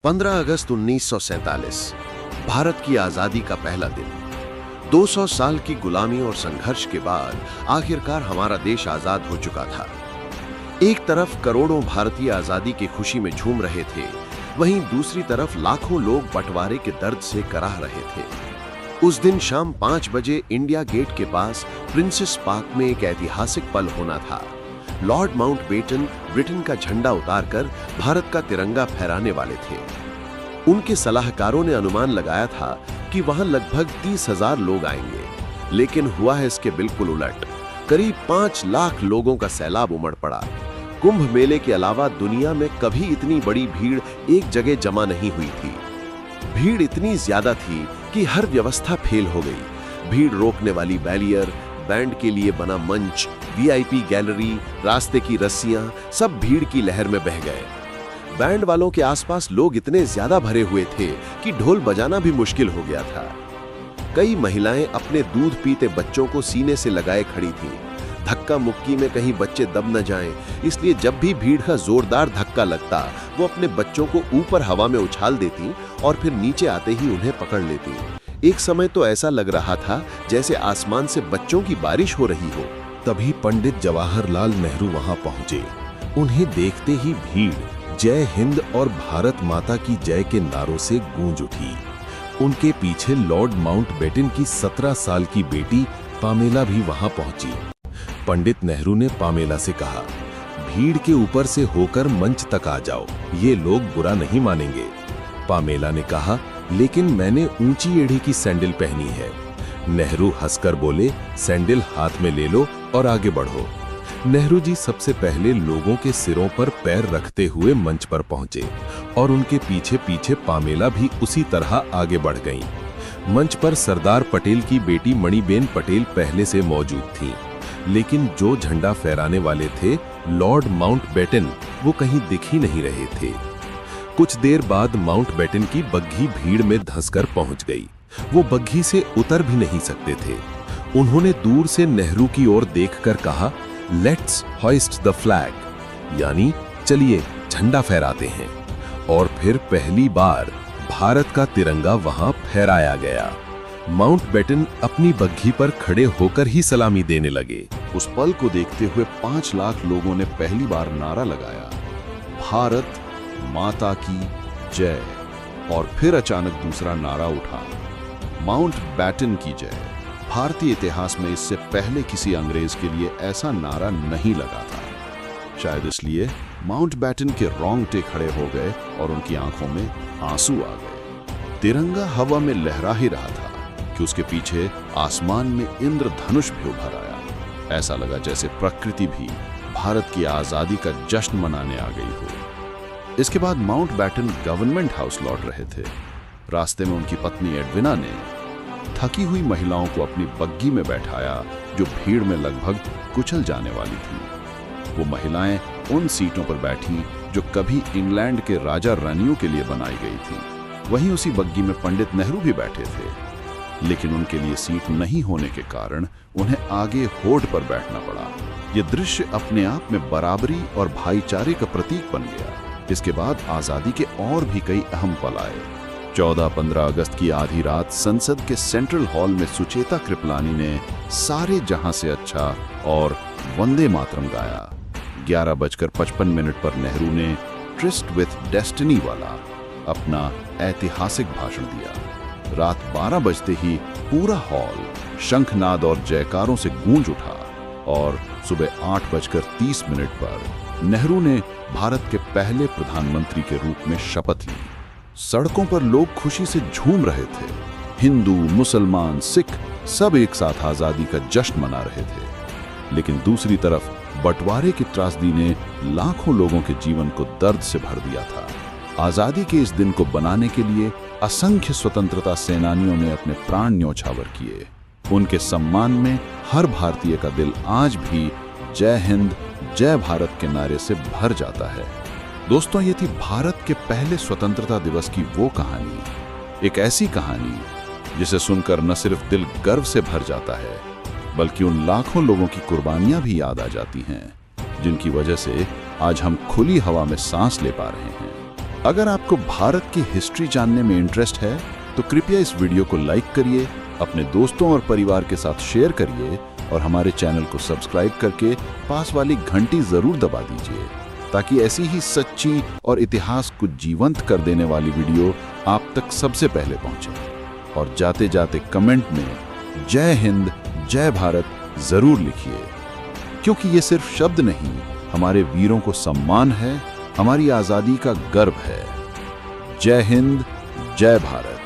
15 अगस्त 1947 भारत की आजादी का पहला दिन। 200 साल की गुलामी और संघर्ष के बाद आखिरकार हमारा देश आजाद हो चुका था। एक तरफ करोड़ों भारतीय आजादी की खुशी में झूम रहे थे, वहीं दूसरी तरफ लाखों लोग बंटवारे के दर्द से कराह रहे थे। उस दिन शाम 5 बजे इंडिया गेट के पास प्रिंसेस पार्क में एक ऐतिहासिक पल होना था। लॉर्ड माउंटबेटन ब्रिटेन का झंडा उतारकर भारत का तिरंगा फहराने वाले थे। उनके सलाहकारों ने अनुमान लगाया था कि वहां लगभग 30,000 लोग आएंगे, लेकिन हुआ है इसके बिल्कुल उलट। करीब 5 लाख लोगों का सैलाब उमड़ पड़ा। कुंभ मेले के अलावा दुनिया में कभी इतनी बड़ी भीड़ एक जगह जमा नहीं हुई थी। भीड़ इतनी ज्यादा थी कि हर व्यवस्था फेल हो गई। भीड़ रोकने वाली बैरियर, बैंड के लिए बना मंच, वीआईपी गैलरी, रास्ते की रस्सियां, सब भीड़ की लहर में बह गए। बैंड वालों के आसपास लोग इतने ज्यादा भरे हुए थे कि ढोल बजाना भी मुश्किल हो गया था। कई महिलाएं अपने दूध पीते बच्चों को सीने से लगाए खड़ी थीं। धक्का मुक्की में कहीं बच्चे दब न जाएं, इसलिए जब भी भीड़ का जोरदार धक्का लगता, वो अपने बच्चों को ऊपर हवा में उछाल देती और फिर नीचे आते ही उन्हें पकड़ लेती। एक समय तो ऐसा लग रहा था जैसे आसमान से बच्चों की बारिश हो रही हो। तभी पंडित जवाहरलाल नेहरू वहां पहुंचे। उन्हें देखते ही भीड़ जय हिंद और भारत माता की जय के नारों से गूंज उठी। उनके पीछे लॉर्ड माउंटबेटन की 17 साल की बेटी पामेला भी वहां पहुंची। पंडित नेहरू ने पामेला से कहा, भीड़ के ऊपर से होकर मंच तक आ जाओ, ये लोग बुरा नहीं मानेंगे। पामेला ने कहा, लेकिन मैंने ऊंची एड़ी की सैंडल पहनी है। नेहरू हंसकर बोले, सैंडल हाथ में ले लो और आगे बढ़ो। नेहरू जी सबसे पहले लोगों के सिरों पर पैर रखते हुए मंच पर पहुंचे और उनके पीछे पीछे पामेला भी उसी तरह आगे बढ़ गईं। मंच पर सरदार पटेल की बेटी मणिबेन पटेल पहले से मौजूद थीं, लेकिन जो झंडा फहराने वाले थे लॉर्ड माउंटबेटन, वो कहीं दिख ही नहीं रहे थे। कुछ देर बाद माउंटबेटन की बग्घी भीड़ में धंसकर पहुंच गई। वो बग्घी से उतर भी नहीं सकते थे। उन्होंने दूर से नेहरू की ओर देखकर कहा, लेट्स होइस्ट द फ्लैग, यानी चलिए झंडा फहराते हैं। और फिर पहली बार भारत का तिरंगा वहां फहराया गया। माउंटबेटन अपनी बग्घी पर खड़े होकर ही सलामी देने लगे। उस पल को देखते हुए 5 लाख लोगों ने पहली बार नारा लगाया, भारत माता की जय। और फिर अचानक दूसरा नारा उठा, माउंटबेटन की जय। भारतीय इतिहास में इससे पहले किसी अंग्रेज के लिए ऐसा नारा नहीं लगा था। शायद इसलिए माउंटबेटन के रोंगटे खड़े हो गए और उनकी आंखों में आंसू आ गए। तिरंगा हवा में लहरा ही रहा था कि उसके पीछे आसमान में इंद्रधनुष भी उभर आया। ऐसा लगा जैसे प्रकृति भी भारत की आजादी का जश्न मनाने आ गई हो। इसके बाद माउंटबेटन गवर्नमेंट हाउस लौट रहे थे। रास्ते में उनकी पत्नी एडविना ने थकी हुई महिलाओं को अपनी बग्घी में बैठाया, जो भीड़ में लगभग कुचल जाने वाली थी। वो महिलाएं उन सीटों पर बैठीं जो कभी इंग्लैंड के राजा रानियों के लिए बनाई गई थी। वहीं उसी बग्घी में पंडित नेहरू भी बैठे थे, लेकिन उनके लिए सीट नहीं होने के कारण उन्हें आगे होड़ पर बैठना पड़ा। यह दृश्य अपने आप में बराबरी और भाईचारे का प्रतीक बन गया। इसके बाद आजादी के और भी कई अहम पल आए। 14-15 अगस्त की आधी रात संसद के सेंट्रल हॉल में सुचेता कृपलानी ने सारे जहां से अच्छा और वंदे मातरम गाया। 11:55 पर नेहरू ने ट्रिस्ट विथ डेस्टिनी वाला अपना ऐतिहासिक भाषण दिया। रात 12 बजते ही पूरा हॉल शंखनाद और जयकारों से गूंज उठा और सुबह 8:30 पर नेहरू ने भारत के पहले प्रधानमंत्री के रूप में शपथ ली। सड़कों पर लोग खुशी से झूम रहे थे। हिंदू, मुसलमान, सिख सब एक साथ आजादी का जश्न मना रहे थे। लेकिन दूसरी तरफ बंटवारे की त्रासदी ने लाखों लोगों के जीवन को दर्द से भर दिया था। आजादी के इस दिन को बनाने के लिए असंख्य स्वतंत्रता सेनानियों ने अपने प्राण न्योछावर किए। उनके सम्मान में हर भारतीय का दिल आज भी जय हिंद जय भारत के नारे से भर जाता है। दोस्तों, ये थी भारत के पहले स्वतंत्रता दिवस की वो कहानी। एक ऐसी कहानी जिसे सुनकर न सिर्फ दिल गर्व से भर जाता है, बल्कि उन लाखों लोगों की कुर्बानियां भी याद आ जाती हैं, जिनकी वजह से आज हम खुली हवा में सांस ले पा रहे हैं। अगर आपको भारत की हिस्ट्री जानने में इंटरेस्ट है तो कृपया इस वीडियो को लाइक करिए, अपने दोस्तों और परिवार के साथ शेयर करिए और हमारे चैनल को सब्सक्राइब करके पास वाली घंटी जरूर दबा दीजिए ताकि ऐसी ही सच्ची और इतिहास को जीवंत कर देने वाली वीडियो आप तक सबसे पहले पहुंचे। और जाते जाते कमेंट में जय हिंद, जय भारत जरूर लिखिए, क्योंकि ये सिर्फ शब्द नहीं, हमारे वीरों को सम्मान है, हमारी आजादी का गर्व है। जय हिंद, जय भारत।